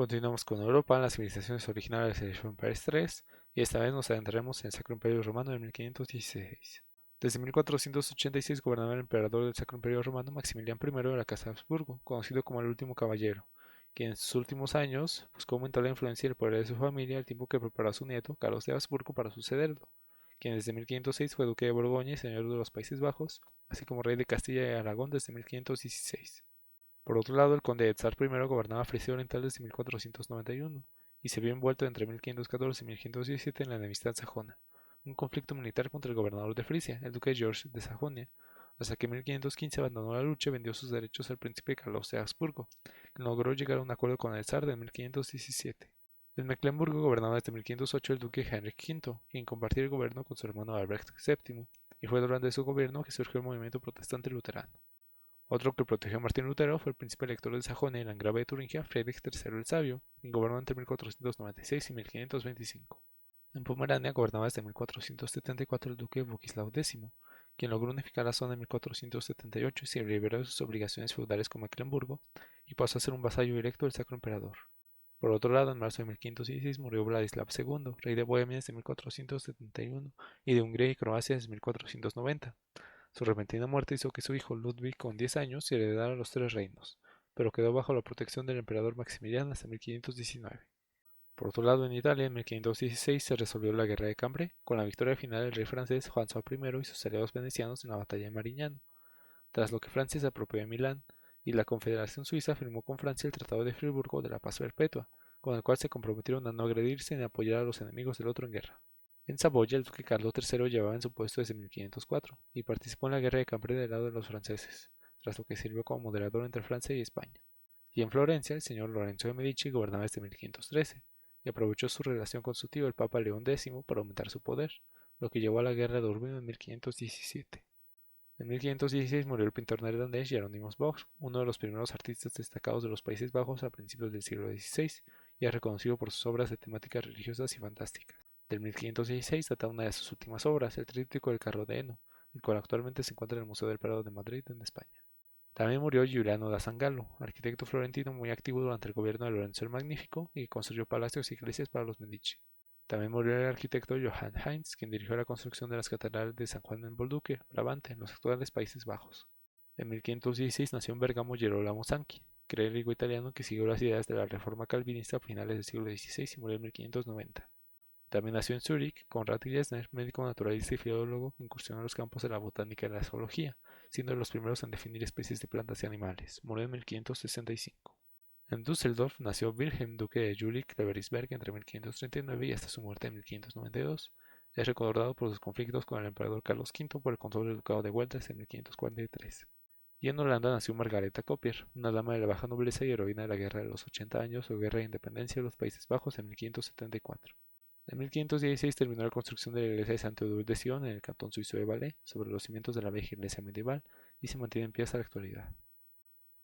Continuamos con Europa, las civilizaciones originales de Age of Empires 3, y esta vez nos adentraremos en el Sacro Imperio Romano de 1516. Desde 1486 gobernaba el emperador del Sacro Imperio Romano Maximiliano I de la Casa de Habsburgo, conocido como el Último Caballero, quien en sus últimos años buscó aumentar la influencia y el poder de su familia al tiempo que preparó a su nieto, Carlos de Habsburgo, para sucederlo, quien desde 1506 fue duque de Borgoña y señor de los Países Bajos, así como rey de Castilla y Aragón desde 1516. Por otro lado, el conde de Tzar I gobernaba Frisia Oriental desde 1491 y se vio envuelto entre 1514 y 1517 en la enemistad sajona, un conflicto militar contra el gobernador de Frisia, el duque George de Sajonia, hasta que en 1515 abandonó la lucha y vendió sus derechos al príncipe Carlos de Habsburgo, que logró llegar a un acuerdo con el zar en 1517. En Mecklemburgo gobernaba desde 1508 el duque Heinrich V, quien compartía el gobierno con su hermano Albrecht VII, y fue durante su gobierno que surgió el movimiento protestante luterano. Otro que protegió a Martín Lutero fue el príncipe elector de Sajonia y landgrave de Turingia, Friedrich III el Sabio, quien gobernó entre 1496 y 1525. En Pomerania gobernaba desde 1474 el duque Bogislao X, quien logró unificar la zona en 1478 y se liberó de sus obligaciones feudales con Mecklemburgo y pasó a ser un vasallo directo del Sacro Emperador. Por otro lado, en marzo de 1516 murió Vladislav II, rey de Bohemia desde 1471 y de Hungría y Croacia desde 1490. Su repentina muerte hizo que su hijo Ludwig, con 10 años, heredara los tres reinos, pero quedó bajo la protección del emperador Maximiliano hasta 1519. Por otro lado, en Italia, en 1516 se resolvió la guerra de Cambrai, con la victoria final del rey francés Juan I y sus aliados venecianos en la batalla de Marignano, tras lo que Francia se apropió de Milán, y la Confederación Suiza firmó con Francia el Tratado de Friburgo de la Paz Perpetua, con el cual se comprometieron a no agredirse ni apoyar a los enemigos del otro en guerra. En Saboya, el duque Carlos III llevaba en su puesto desde 1504 y participó en la guerra de Cambrai del lado de los franceses, tras lo que sirvió como moderador entre Francia y España. Y en Florencia, el señor Lorenzo de Medici gobernaba desde 1513 y aprovechó su relación con su tío, el Papa León X, para aumentar su poder, lo que llevó a la guerra de Urbino en 1517. En 1516 murió el pintor neerlandés Jerónimos Bosch, uno de los primeros artistas destacados de los Países Bajos a principios del siglo XVI, y es reconocido por sus obras de temáticas religiosas y fantásticas. Del 1516 data una de sus últimas obras, el Tríptico del Carro de Heno, el cual actualmente se encuentra en el Museo del Prado de Madrid, en España. También murió Giuliano da Sangallo, arquitecto florentino muy activo durante el gobierno de Lorenzo el Magnífico y que construyó palacios y iglesias para los Medici. También murió el arquitecto Johann Heinz, quien dirigió la construcción de las catedrales de San Juan en Bolduque, Brabante, en los actuales Países Bajos. En 1516 nació en Bergamo Gerolamo Zanchi, clérigo italiano que siguió las ideas de la Reforma calvinista a finales del siglo XVI y murió en 1590. También nació en Zúrich Konrad Gessner, médico naturalista y filólogo que incursionó en los campos de la botánica y la zoología, siendo de los primeros en definir especies de plantas y animales. Murió en 1565. En Düsseldorf nació Wilhelm, duque de Jülich-Kleveringsberg entre 1539 y hasta su muerte en 1592. Es recordado por sus conflictos con el emperador Carlos V por el control del ducado de Weltas en 1543. Y en Holanda nació Margaretha Koppier, una dama de la baja nobleza y heroína de la Guerra de los 80 años o Guerra de Independencia de los Países Bajos en 1574. En 1516 terminó la construcción de la iglesia de Santo Teodoro de Sion en el cantón suizo de Valais, sobre los cimientos de la vieja iglesia medieval, y se mantiene en pie hasta la actualidad.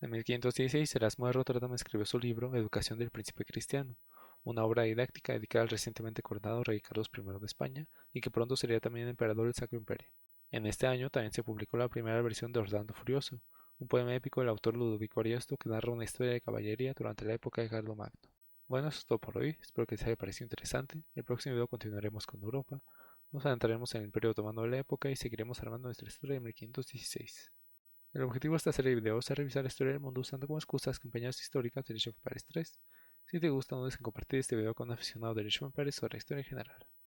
En 1516, Erasmo de Rotterdam escribió su libro Educación del Príncipe Cristiano, una obra didáctica dedicada al recientemente coronado rey Carlos I de España y que pronto sería también emperador del Sacro Imperio. En este año también se publicó la primera versión de Orlando Furioso, un poema épico del autor Ludovico Ariosto que narra una historia de caballería durante la época de Carlomagno. Bueno, eso es todo por hoy, espero que les haya parecido interesante. El próximo video continuaremos con Europa, nos adentraremos en el Imperio Otomano de la época y seguiremos armando nuestra historia de 1516. El objetivo de esta serie de videos es revisar la historia del mundo usando como excusa las campañas históricas de Age of Empires 3. Si te gusta, no dejes en compartir este video con un aficionado de Age of Empires o de la historia en general.